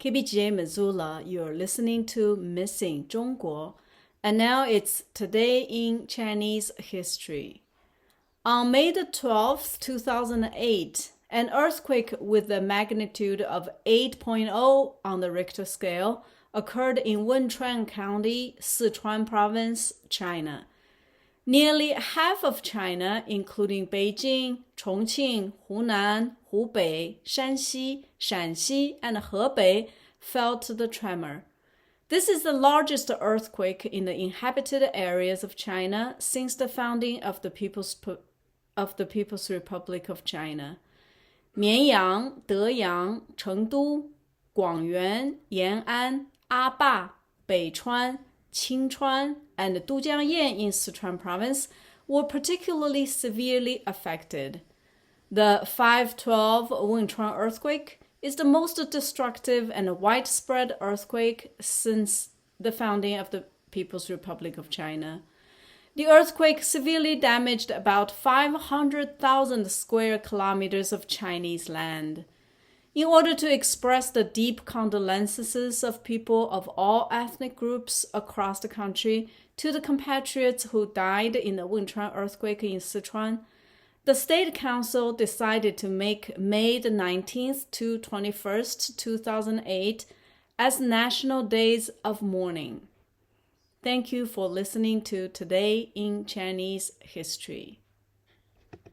KBGA Missoula, you're listening to Missing 中国, and now it's Today in Chinese History. On May the 12th, 2008, an earthquake with a magnitude of 8.0 on the Richter scale occurred in Wenchuan County, Sichuan Province, China. Nearly half of China, including Beijing, Chongqing, Hunan, Hubei, Shanxi, Shanxi, and Hebei, felt the tremor. This is the largest earthquake in the inhabited areas of China since the founding of the People's Republic of China. Mianyang, Deyang, Chengdu, Guangyuan, Yan'an, Aba, Beichuan, Qingchuan, and Dujiangyan in Sichuan Province were particularly severely affected. The 5.12 Wenchuan earthquake is the most destructive and widespread earthquake since the founding of the People's Republic of China. The earthquake severely damaged about 500,000 square kilometers of Chinese land. In order to express the deep condolences of people of all ethnic groups across the country to the compatriots who died in the Wenchuan earthquake in Sichuan, the State Council decided to make May the 19th to 21st, 2008 as National Days of Mourning. Thank you for listening to Today in Chinese History.